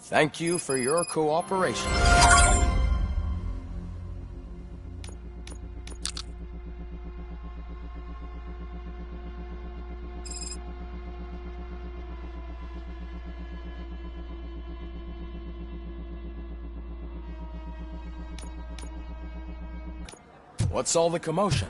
Thank you for your cooperation. What's all the commotion?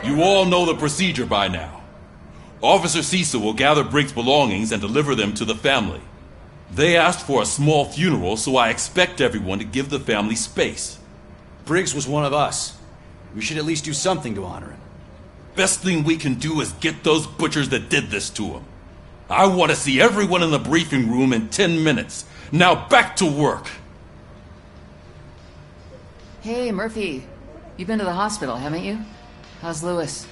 You all know the procedure by now. Officer Cecil will gather Briggs' belongings and deliver them to the family. They asked for a small funeral, so I expect everyone to give the family space. Briggs was one of us. We should at least do something to honor him. Best thing we can do is get those butchers that did this to him. I want to see everyone in the briefing room in 10 minutes. Now back to work. Hey, Murphy. You've been to the hospital, haven't you? How's Lewis?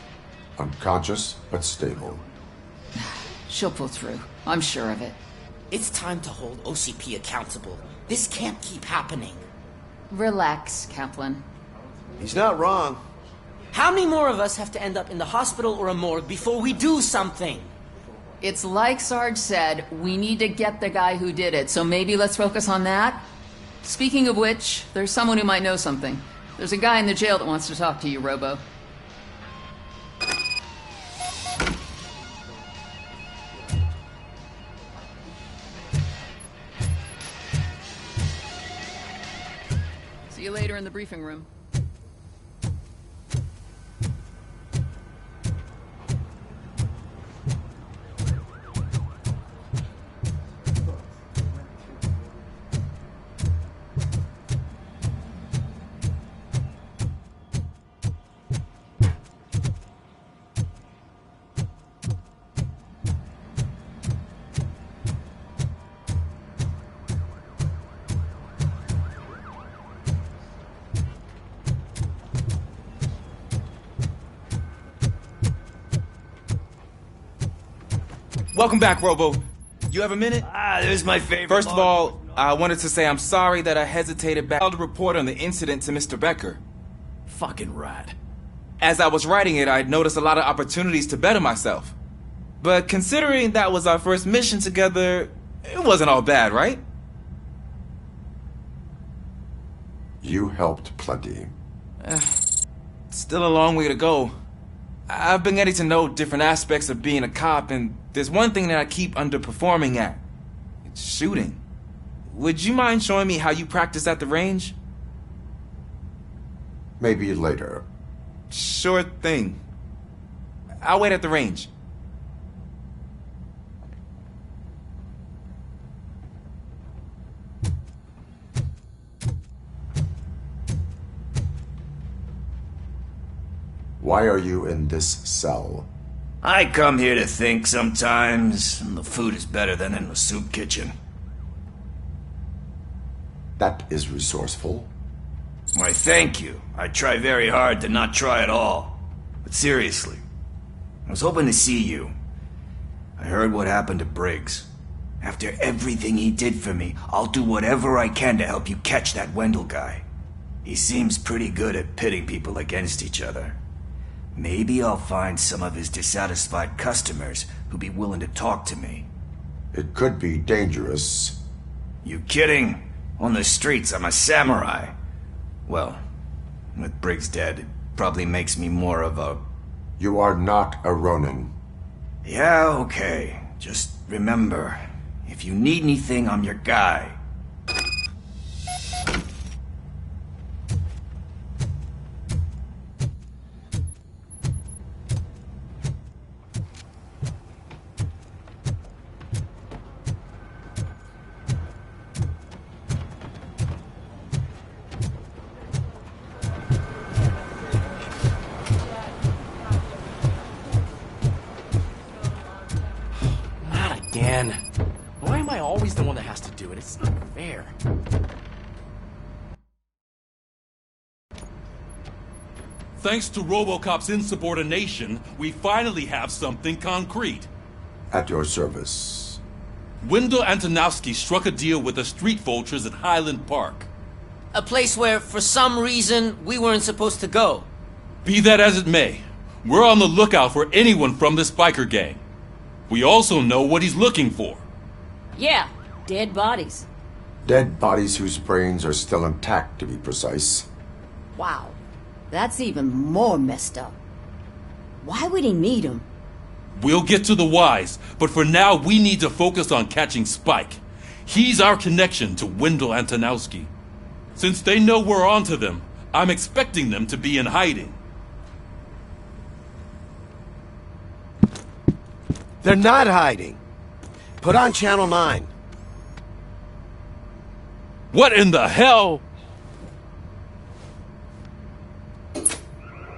Unconscious, but stable. She'll pull through. I'm sure of it. It's time to hold OCP accountable. This can't keep happening. Relax, Kaplan. He's not wrong. How many more of us have to end up in the hospital or a morgue before we do something? It's like Sarge said, we need to get the guy who did it, so maybe let's focus on that? Speaking of which, there's someone who might know something. There's a guy in the jail that wants to talk to you, Robo. See you later in the briefing room. Welcome back, Robo. You have a minute? There's my favorite. First of all, I wanted to say I'm sorry that I hesitated back to report on the incident to Mr. Becker. Fucking rad. As I was writing it, I'd noticed a lot of opportunities to better myself. But considering that was our first mission together, it wasn't all bad, right? You helped plenty. Still a long way to go. I've been getting to know different aspects of being a cop, and there's one thing that I keep underperforming at. It's shooting. Would you mind showing me how you practice at the range? Maybe later. Sure thing. I'll wait at the range. Why are you in this cell? I come here to think sometimes, and the food is better than in the soup kitchen. That is resourceful. Why, thank you. I try very hard to not try at all. But seriously, I was hoping to see you. I heard what happened to Briggs. After everything he did for me, I'll do whatever I can to help you catch that Wendell guy. He seems pretty good at pitting people against each other. Maybe I'll find some of his dissatisfied customers who'd be willing to talk to me. It could be dangerous. You kidding? On the streets, I'm a samurai. Well, with Briggs dead, it probably makes me more of a... You are not a Ronin. Yeah, okay. Just remember, if you need anything, I'm your guy. Again. Why am I always the one that has to do it? It's not fair. Thanks to RoboCop's insubordination, we finally have something concrete. At your service. Wendell Antonowski struck a deal with the street vultures at Highland Park. A place where, for some reason, we weren't supposed to go. Be that as it may, we're on the lookout for anyone from this biker gang. We also know what he's looking for. Yeah, dead bodies. Dead bodies whose brains are still intact, to be precise. Wow, that's even more messed up. Why would he need them? We'll get to the whys, but for now we need to focus on catching Spike. He's our connection to Wendell Antonowski. Since they know we're onto them, I'm expecting them to be in hiding. They're not hiding. Put on Channel 9. What in the hell?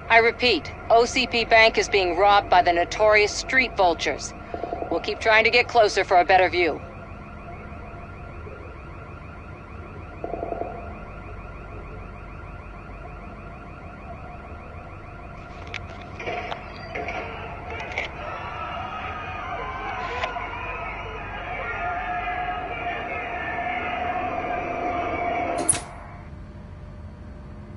I repeat, OCP Bank is being robbed by the notorious street vultures. We'll keep trying to get closer for a better view.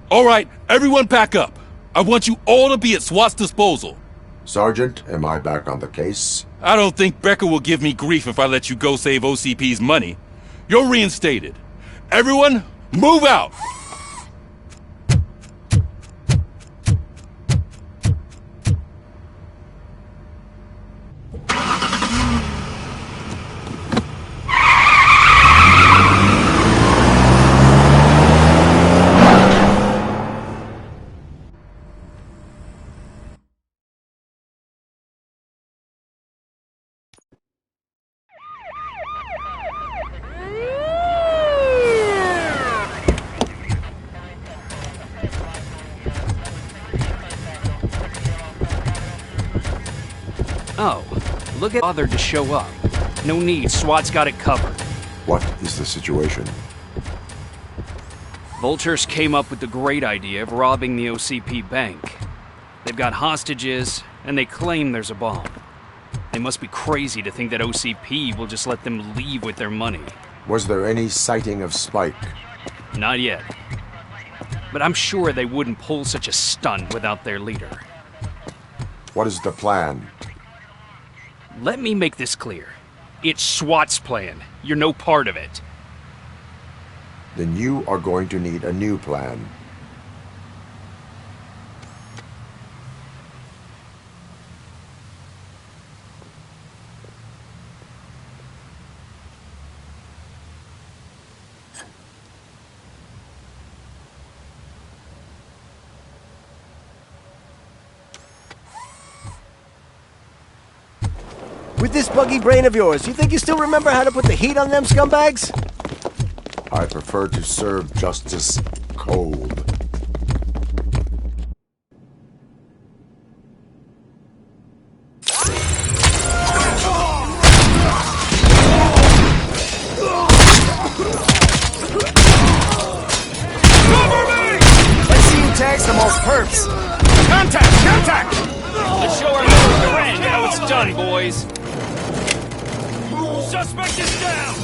All right, everyone back up. I want you all to be at SWAT's disposal. Sergeant, am I back on the case? I don't think Becker will give me grief if I let you go save OCP's money. You're reinstated. Everyone, move out! Oh, look at bothered to show up. No need, SWAT's got it covered. What is the situation? Vultures came up with the great idea of robbing the OCP bank. They've got hostages, and they claim there's a bomb. They must be crazy to think that OCP will just let them leave with their money. Was there any sighting of Spike? Not yet. But I'm sure they wouldn't pull such a stunt without their leader. What is the plan? Let me make this clear. It's SWAT's plan. You're no part of it. Then you are going to need a new plan. With this buggy brain of yours, you think you still remember how to put the heat on them scumbags? I prefer to serve justice cold. Let's see who tags the most perps. Contact! Contact! Let's show our new friend how it's done, boys. Suspect is down!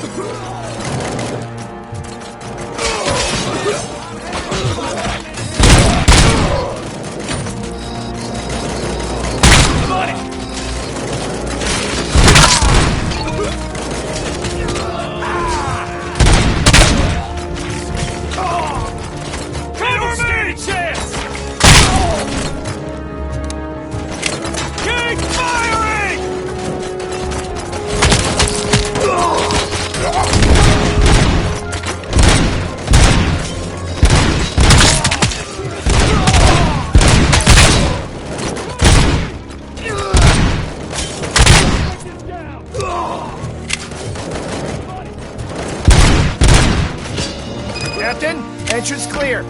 Captain, entrance clear.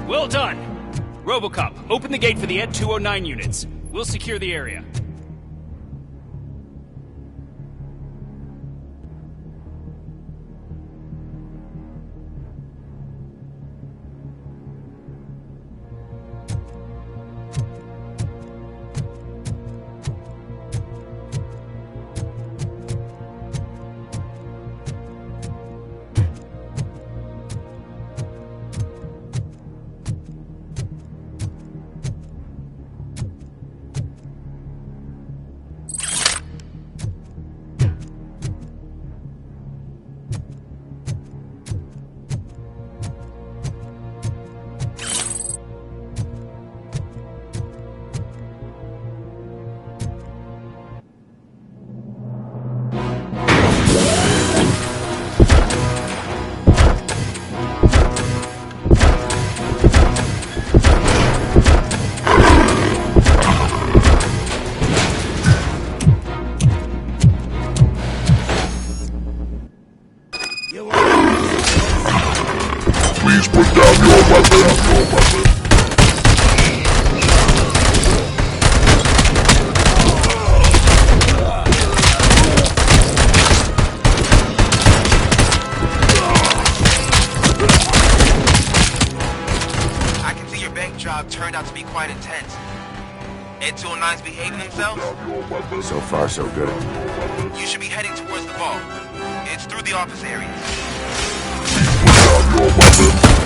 Well done. RoboCop, open the gate for the Ed 209 units. We'll secure the area. Please put down your weapon. I can see your bank job turned out to be quite intense. Ed 209's behaving themselves? So far, so good. You should be heading towards the vault. It's through the office area. Your weapon.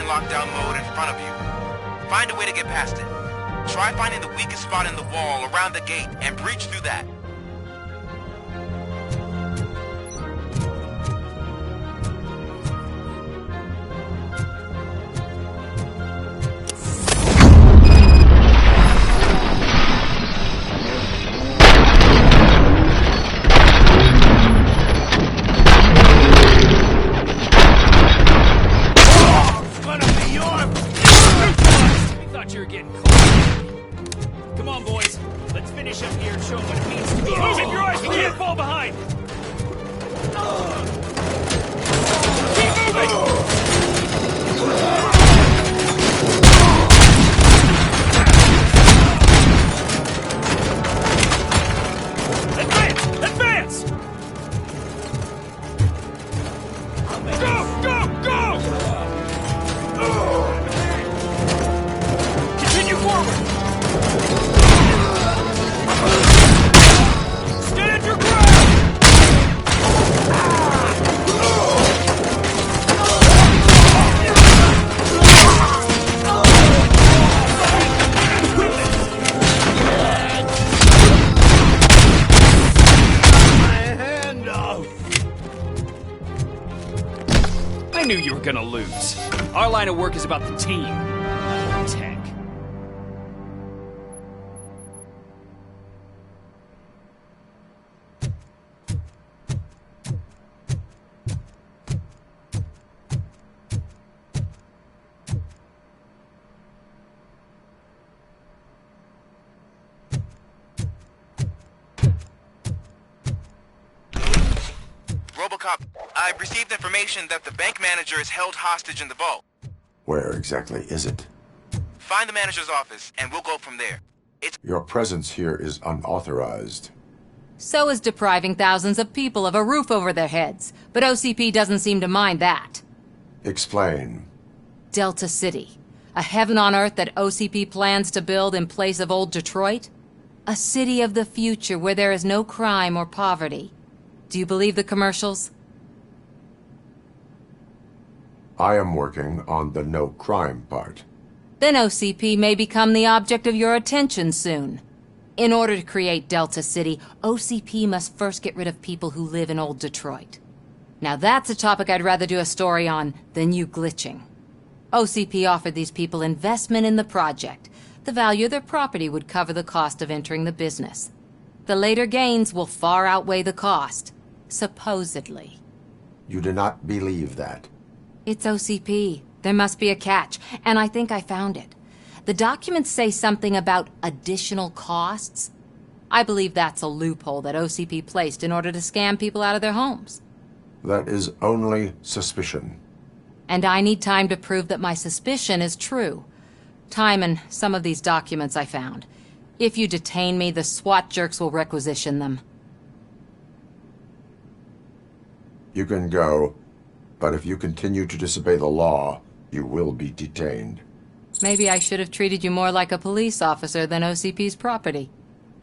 lockdown mode in front of you. Find a way to get past it. Try finding the weakest spot in the wall around the gate and breach through that. I knew you were gonna lose. Our line of work is about the team. Tech. RoboCop, I've received information that the bank manager is held hostage in the vault. Where exactly is it? Find the manager's office, and we'll go from there. Your presence here is unauthorized. So is depriving thousands of people of a roof over their heads, but OCP doesn't seem to mind that. Explain. Delta City, a heaven on earth that OCP plans to build in place of old Detroit? A city of the future where there is no crime or poverty. Do you believe the commercials? I am working on the no crime part. Then OCP may become the object of your attention soon. In order to create Delta City, OCP must first get rid of people who live in old Detroit. Now that's a topic I'd rather do a story on than you glitching. OCP offered these people investment in the project. The value of their property would cover the cost of entering the business. The later gains will far outweigh the cost. Supposedly. You do not believe that. It's OCP. There must be a catch, and I think I found it. The documents say something about additional costs. I believe that's a loophole that OCP placed in order to scam people out of their homes. That is only suspicion. And I need time to prove that my suspicion is true. Time and some of these documents I found. If you detain me, the SWAT jerks will requisition them. You can go, but if you continue to disobey the law, you will be detained. Maybe I should have treated you more like a police officer than OCP's property.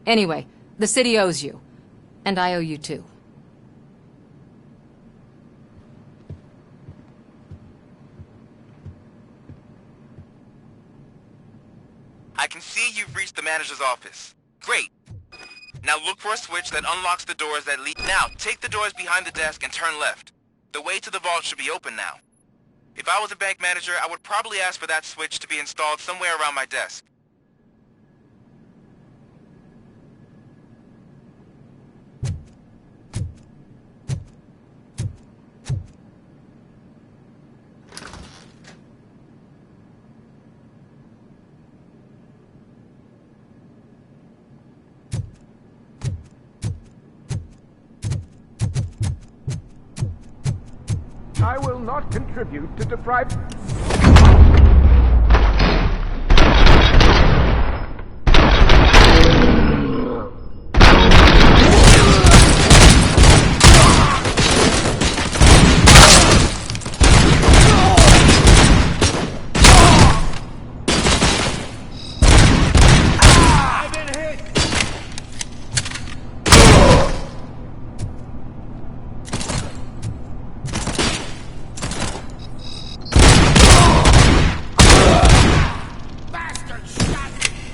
Anyway, the city owes you. And I owe you too. I can see you've reached the manager's office. Great. Now look for a switch that unlocks the doors that lead... Now, take the doors behind the desk and turn left. The way to the vault should be open now. If I was a bank manager, I would probably ask for that switch to be installed somewhere around my desk. I will not contribute to deprive...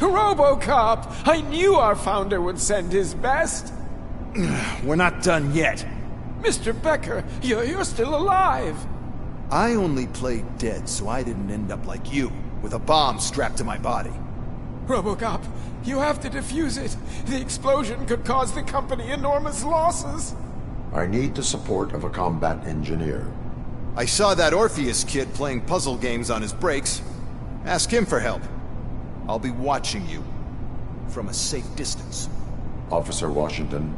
RoboCop! I knew our founder would send his best! We're not done yet. Mr. Becker, you're still alive! I only played dead so I didn't end up like you, with a bomb strapped to my body. RoboCop, you have to defuse it. The explosion could cause the company enormous losses. I need the support of a combat engineer. I saw that Orpheus kid playing puzzle games on his breaks. Ask him for help. I'll be watching you from a safe distance. Officer Washington,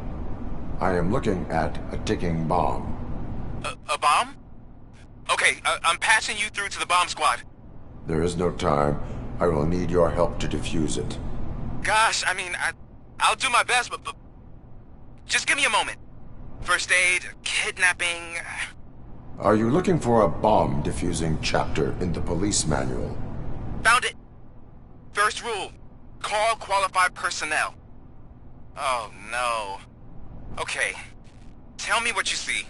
I am looking at a ticking bomb. A bomb? Okay, I'm passing you through to the bomb squad. There is no time. I will need your help to defuse it. Gosh, I mean, I'll do my best, but just give me a moment. First aid, kidnapping... Are you looking for a bomb defusing chapter in the police manual? Found it! First rule, call qualified personnel. Oh no. Okay, tell me what you see.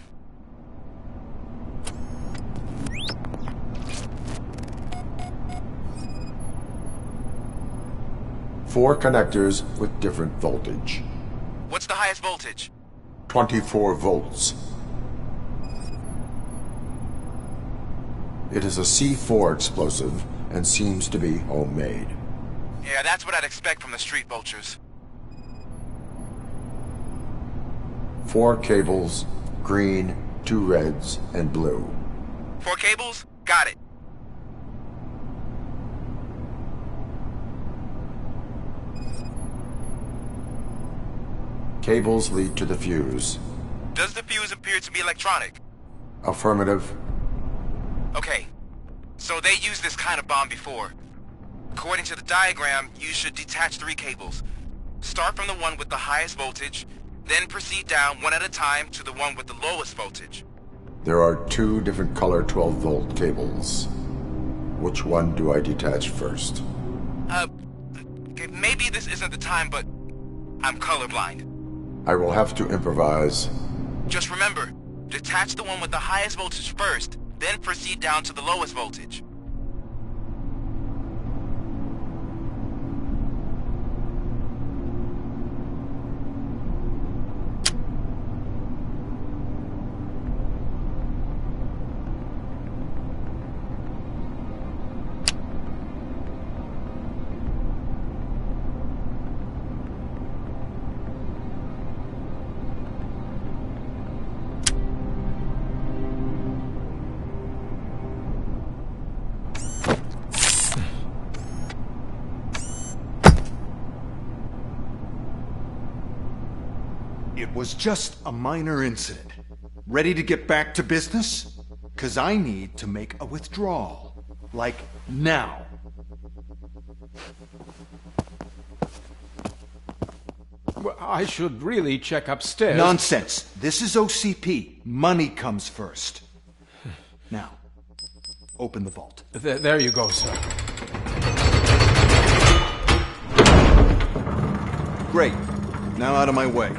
Four connectors with different voltage. What's the highest voltage? 24 volts. It is a C4 explosive and seems to be homemade. Yeah, that's what I'd expect from the street vultures. 4 cables, green, 2 reds, and blue. 4 cables? Got it. Cables lead to the fuse. Does the fuse appear to be electronic? Affirmative. Okay, so they used this kind of bomb before. According to the diagram, you should detach 3 cables. Start from the one with the highest voltage, then proceed down one at a time to the one with the lowest voltage. There are 2 different color 12-volt cables. Which one do I detach first? Maybe this isn't the time, but I'm colorblind. I will have to improvise. Just remember, detach the one with the highest voltage first, then proceed down to the lowest voltage. was just a minor incident. Ready to get back to business? 'Cause I need to make a withdrawal. Like, now. Well, I should really check upstairs. Nonsense. This is OCP. Money comes first. Now, open the vault. There you go, sir. Great. Now out of my way.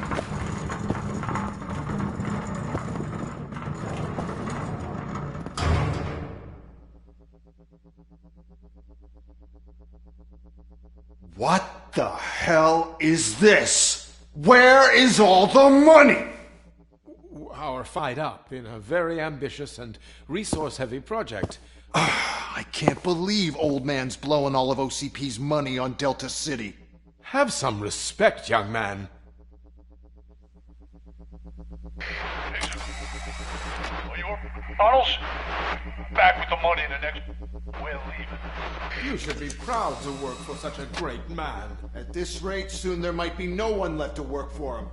What the hell is this? Where is all the money? Our fight up in a very ambitious and resource-heavy project. I can't believe old man's blowing all of OCP's money on Delta City. Have some respect, young man. Arnold's back with the money in the next... We're leaving. You should be proud to work for such a great man. At this rate, soon there might be no one left to work for him.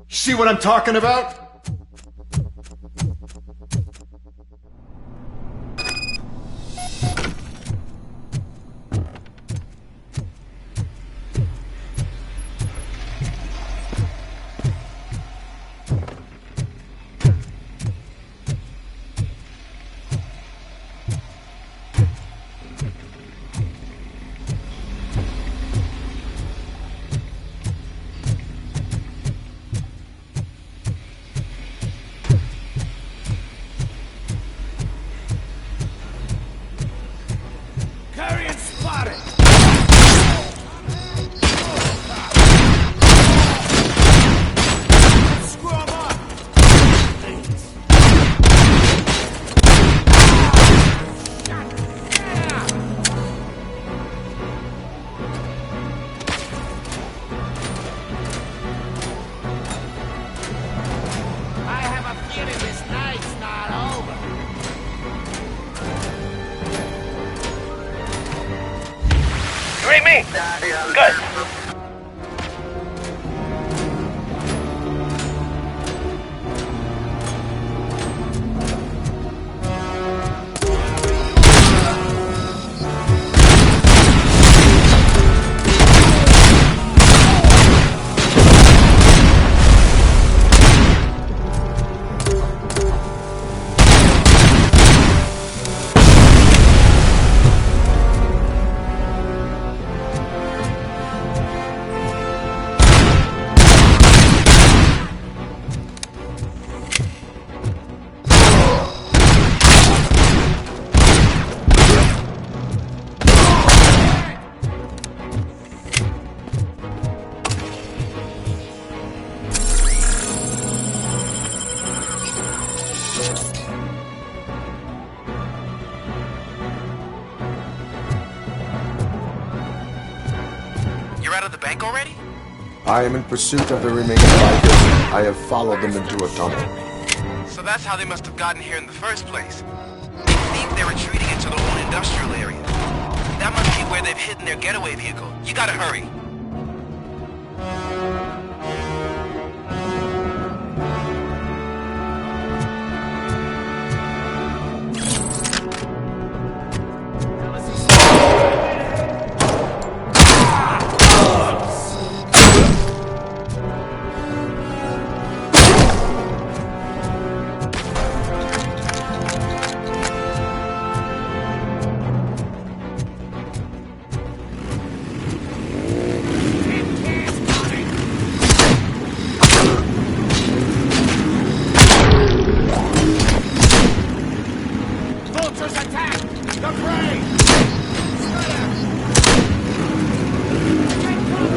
See what I'm talking about? Good. Already? I am in pursuit of the remaining bikers. I have followed them into a tunnel. So that's how they must have gotten here in the first place. I think they're retreating into their own industrial area. That must be where they've hidden their getaway vehicle. You gotta hurry.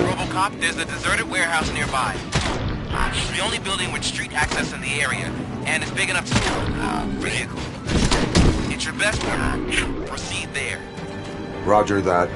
RoboCop, there's a deserted warehouse nearby. It's the only building with street access in the area, and it's big enough to store a vehicle. It's your best proceed there. Roger that.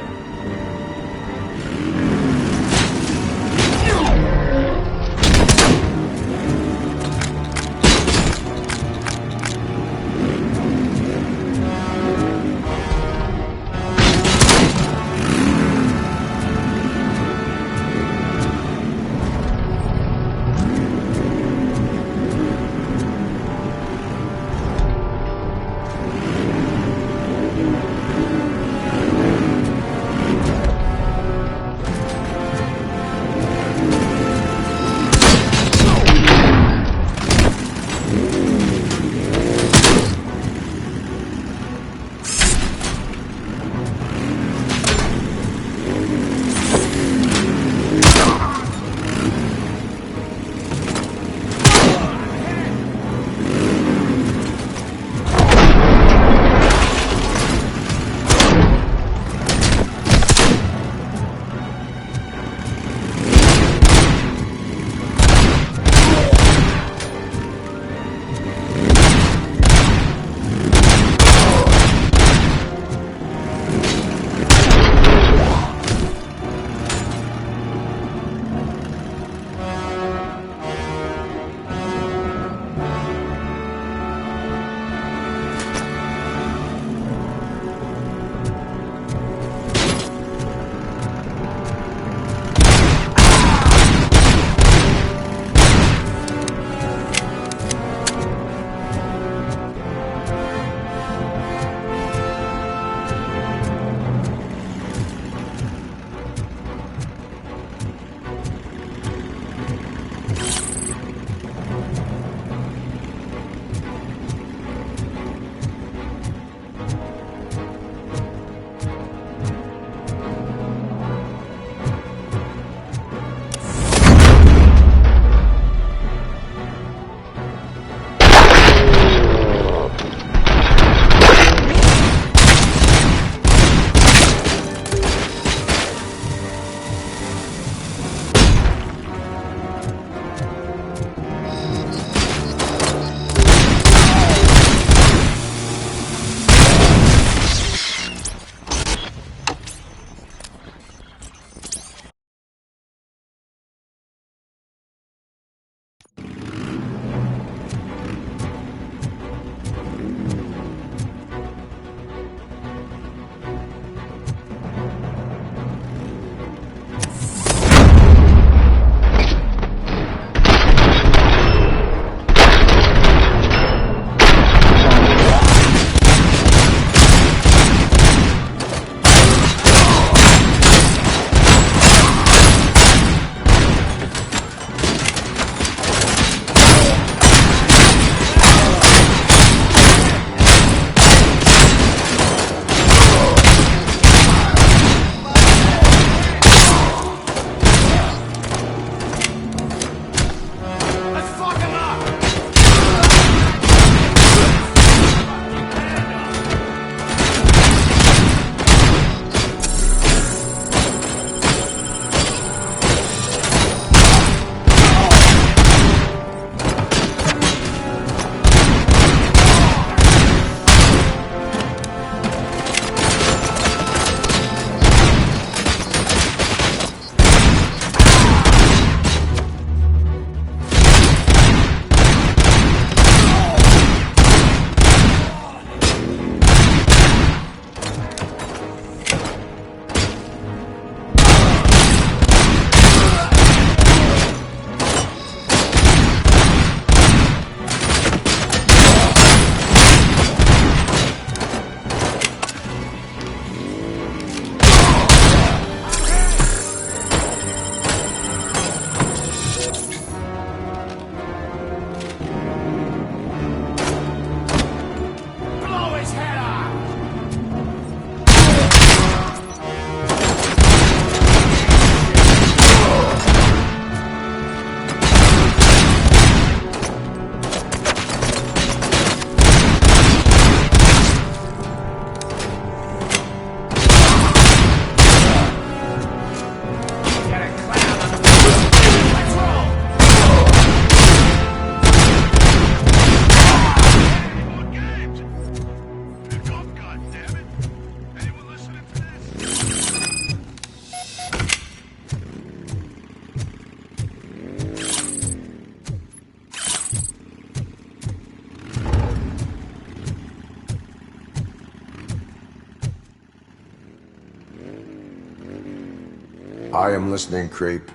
I am listening, creep.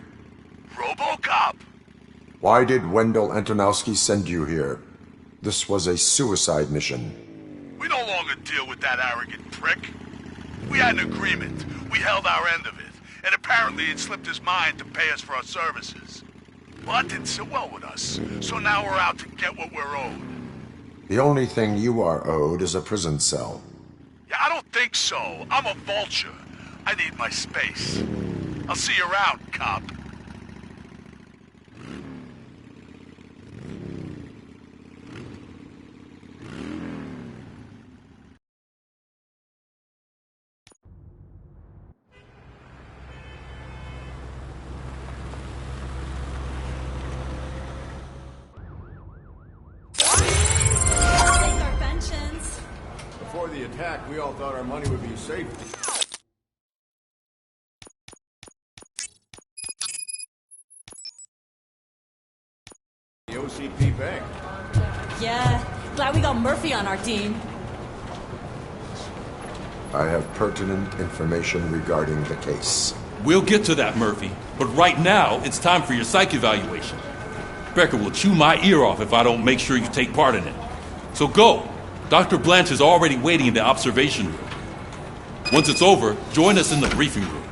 RoboCop! Why did Wendell Antonowski send you here? This was a suicide mission. We no longer deal with that arrogant prick. We had an agreement. We held our end of it. And apparently it slipped his mind to pay us for our services. Well, that didn't sit well with us. So now we're out to get what we're owed. The only thing you are owed is a prison cell. Yeah, I don't think so. I'm a vulture. I need my space. I'll see you around, cop. Before the attack, we all thought our money would be safe. The OCP Bank. Yeah, glad we got Murphy on our team. I have pertinent information regarding the case. We'll get to that, Murphy. But right now, it's time for your psych evaluation. Becker will chew my ear off if I don't make sure you take part in it. So go. Dr. Blanche is already waiting in the observation room. Once it's over, join us in the briefing room.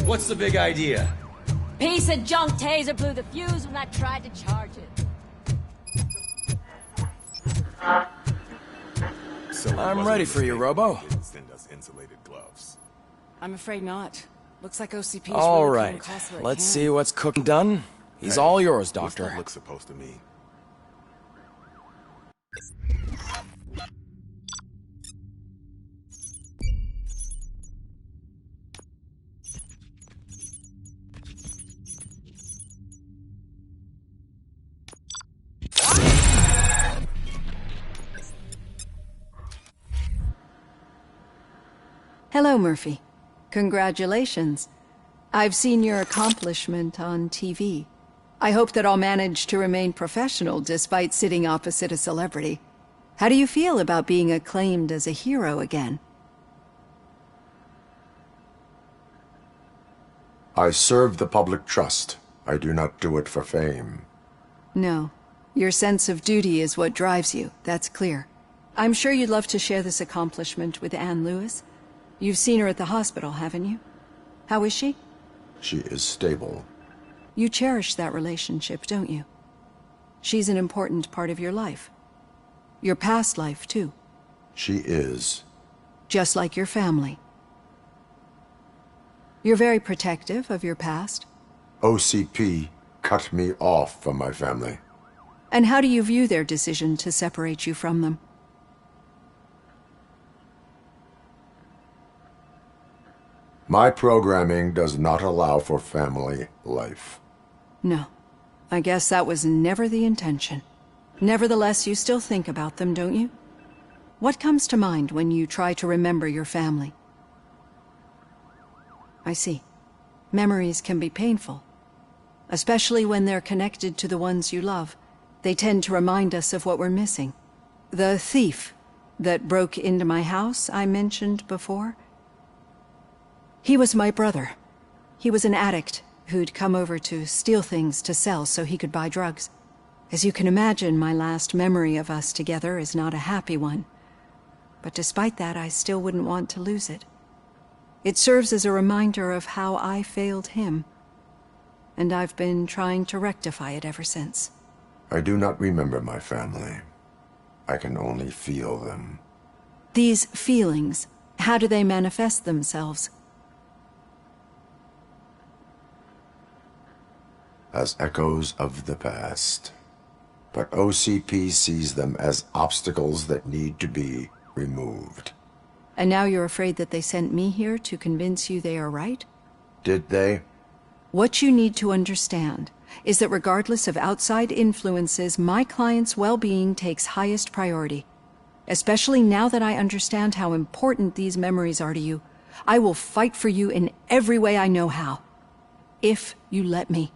What's the big idea? Piece of junk taser blew the fuse when I tried to charge it. I'm ready for you, Robo. Send us insulated gloves. I'm afraid not. Looks like OCP's All really right, let's see what's cooked and done. He's all yours, Doctor. What's that look supposed to mean? Hello, Murphy. Congratulations. I've seen your accomplishment on TV. I hope that I'll manage to remain professional despite sitting opposite a celebrity. How do you feel about being acclaimed as a hero again? I serve the public trust. I do not do it for fame. No. Your sense of duty is what drives you. That's clear. I'm sure you'd love to share this accomplishment with Anne Lewis. You've seen her at the hospital, haven't you? How is she? She is stable. You cherish that relationship, don't you? She's an important part of your life. Your past life, too. She is. Just like your family. You're very protective of your past. OCP cut me off from my family. And how do you view their decision to separate you from them? My programming does not allow for family life. No. I guess that was never the intention. Nevertheless, you still think about them, don't you? What comes to mind when you try to remember your family? I see. Memories can be painful. Especially when they're connected to the ones you love. They tend to remind us of what we're missing. The thief that broke into my house I mentioned before? He was my brother. He was an addict who'd come over to steal things to sell so he could buy drugs. As you can imagine, my last memory of us together is not a happy one. But despite that, I still wouldn't want to lose it. It serves as a reminder of how I failed him. And I've been trying to rectify it ever since. I do not remember my family. I can only feel them. These feelings, how do they manifest themselves? As echoes of the past. But OCP sees them as obstacles that need to be removed. And now you're afraid that they sent me here to convince you they are right? Did they? What you need to understand is that regardless of outside influences, my client's well-being takes highest priority. Especially now that I understand how important these memories are to you, I will fight for you in every way I know how. If you let me.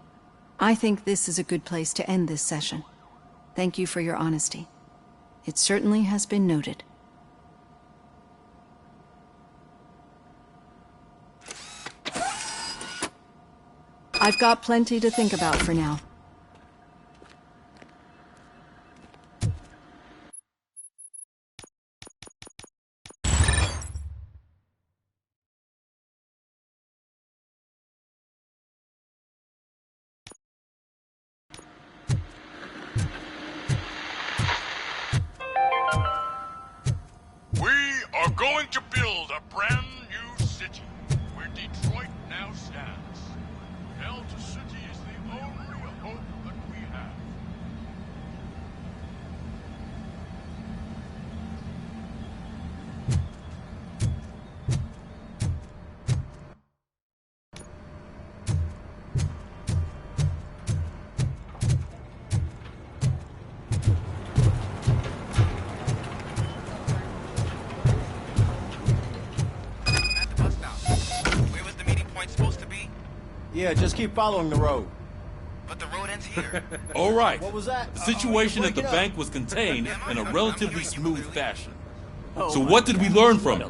I think this is a good place to end this session. Thank you for your honesty. It certainly has been noted. I've got plenty to think about for now. We are going to build a brand new city where Detroit now stands. Delta City is the only hope that we have. Yeah, just keep following the road. But the road ends here. All right. What was that? The situation at the bank was contained in a relatively smooth fashion. So what did we learn from it?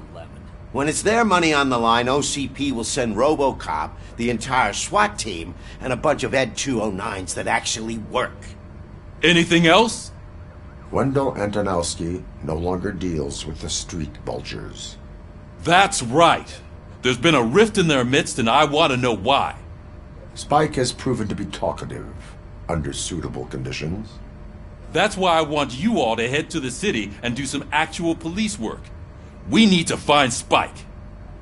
When it's their money on the line, OCP will send RoboCop, the entire SWAT team, and a bunch of Ed 209s that actually work. Anything else? Wendell Antonowski no longer deals with the street vultures. That's right. There's been a rift in their midst, and I want to know why. Spike has proven to be talkative, under suitable conditions. That's why I want you all to head to the city and do some actual police work. We need to find Spike.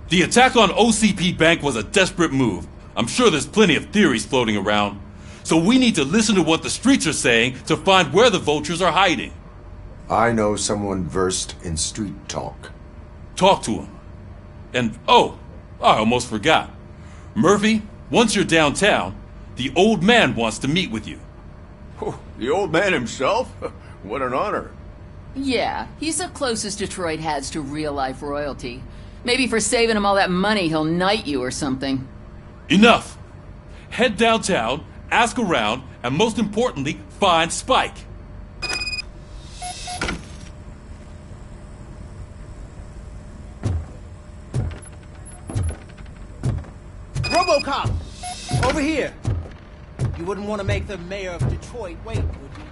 The attack on OCP Bank was a desperate move. I'm sure there's plenty of theories floating around. So we need to listen to what the streets are saying to find where the vultures are hiding. I know someone versed in street talk. Talk to him. And, oh, I almost forgot. Murphy, once you're downtown, the old man wants to meet with you. Oh, the old man himself? What an honor. Yeah, he's the closest Detroit has to real-life royalty. Maybe for saving him all that money, he'll knight you or something. Enough! Head downtown, ask around, and most importantly, find Spike. RoboCop! Over here! You wouldn't want to make the mayor of Detroit wait, would you?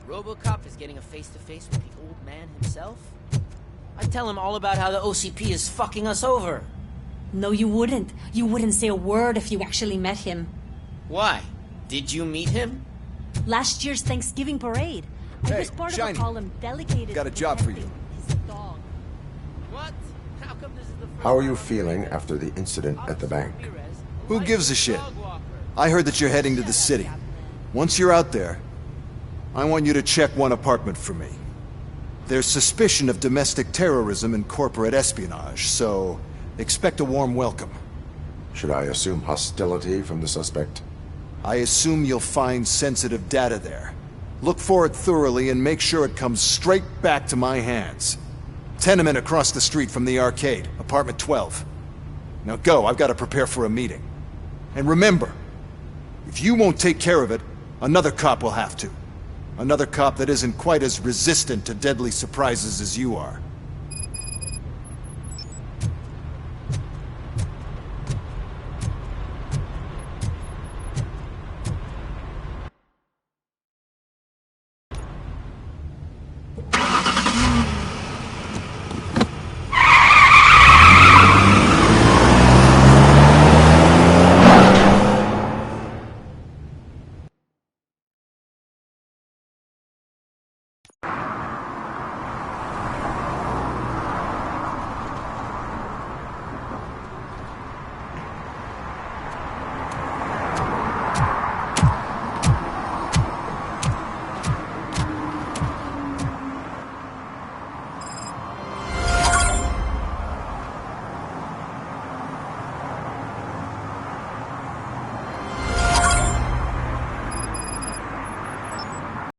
RoboCop is getting a face-to-face with the old man himself? I'd tell him all about how the OCP is fucking us over. No, you wouldn't. You wouldn't say a word if you actually met him. Why? Did you meet him? Last year's Thanksgiving parade. I was part Shiny. of a column delegated. Got a job for you. His dog. What? How come this is the first How are you feeling after the incident at the bank? Who gives a shit? I heard that you're heading to the city. Once you're out there, I want you to check one apartment for me. There's suspicion of domestic terrorism and corporate espionage, so expect a warm welcome. Should I assume hostility from the suspect? I assume you'll find sensitive data there. Look for it thoroughly and make sure it comes straight back to my hands. Tenement across the street from the arcade, apartment 12. Now go, I've got to prepare for a meeting. And remember, if you won't take care of it, another cop will have to. Another cop that isn't quite as resistant to deadly surprises as you are.